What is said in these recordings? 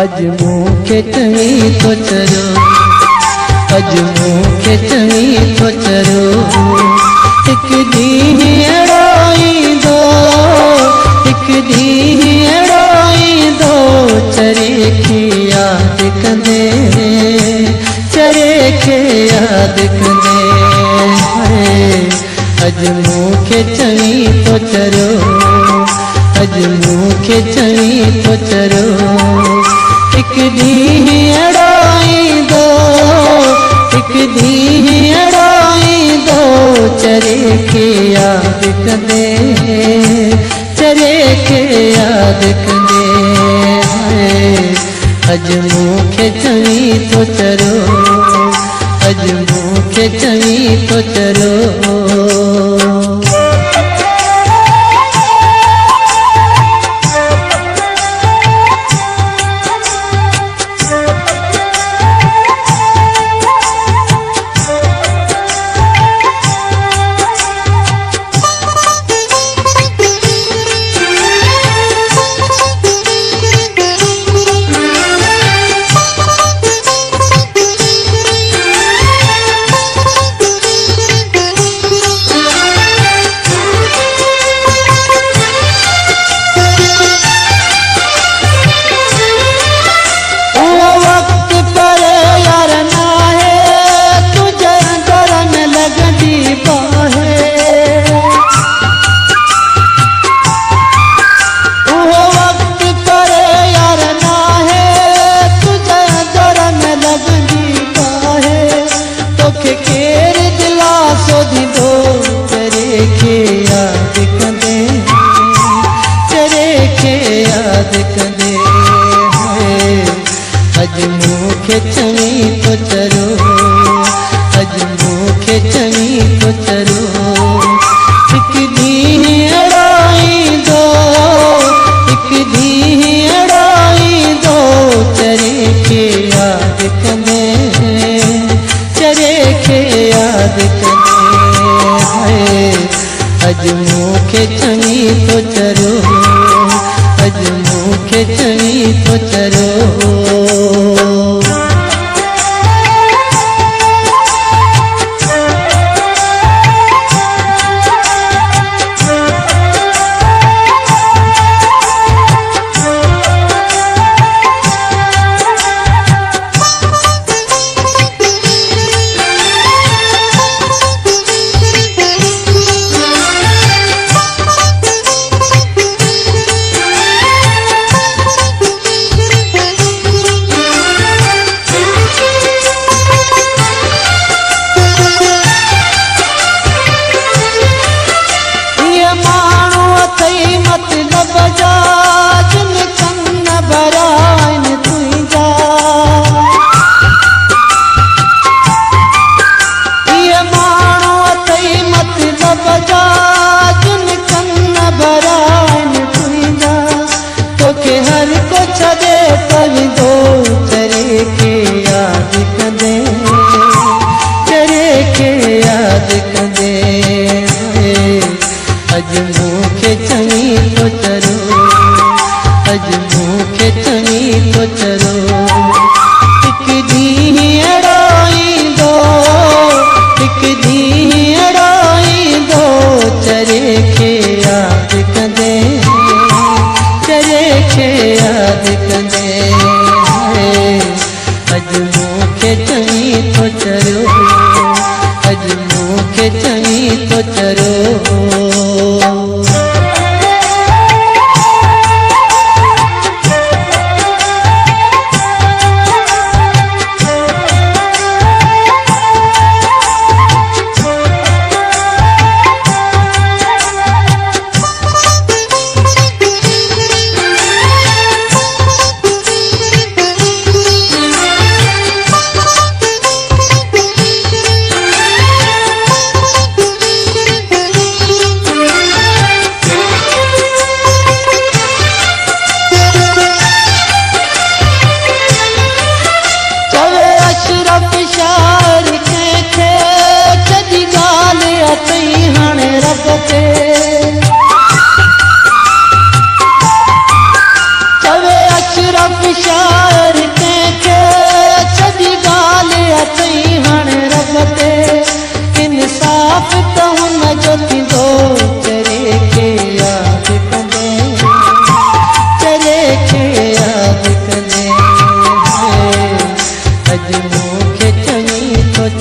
अज मूंखे चवी तो चरो, अज मूंखे चवी तो चरो। एक ॾींहुं अहिड़ो ईंदो, एक ॾींहुं अहिड़ो ईंदो, चरे खे यादि कंदे, चरे खे यादि कंदे। अज मूंखे चवी तो चरो, अज मूंखे चवी तो चरो। एक ॾींहुं अहिड़ो ईंदो, एक ॾींहुं अहिड़ो ईंदो, चरे खे यादि कंदे, चरे खे यादि कंदे। अज मूंखे चवी तो चरो, अज मूंखे चवी तो चरो। अज मूंखे चवी तो चरो, अज मूंखे चवी तो चरो। एक ॾींहुं अहिड़ो ईंदो, एक ॾींहुं अहिड़ो ईंदो, चरे खे यादि कंदे, चरे खे यादि कंदे। अज मूंखे चवी तो चरो, अज मूंखे चवी तो चरो। अज मूंखे चवी तो चरो, अज मूंखे चवी तो चरो। एक ॾींहुं अहिड़ो ईंदो, एक ॾींहुं अहिड़ो ईंदो, चरे खे यादि कंदे, चरे खे यादि कंदे। अज मूंखे चवी तो चरो, अज मूंखे चवी तो चरो।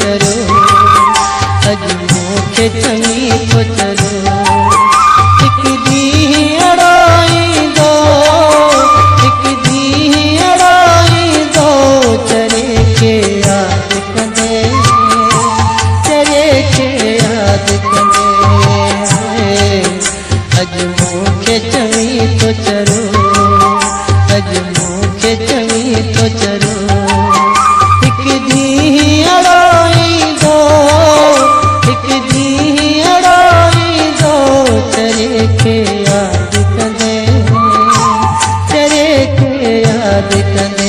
चरो अज मूंखे चई तो चरो एक दी अड़ाई दो एक दी अड़ाई दो चरे के याद कंदे चरे के याद कंदे अज मूंखे चई तो चरो अज मूंखे चई तो चरो एक दी अड़ाई दो एक दी अड़ाई दो चरे के याद कंदे चरे के याद कंदे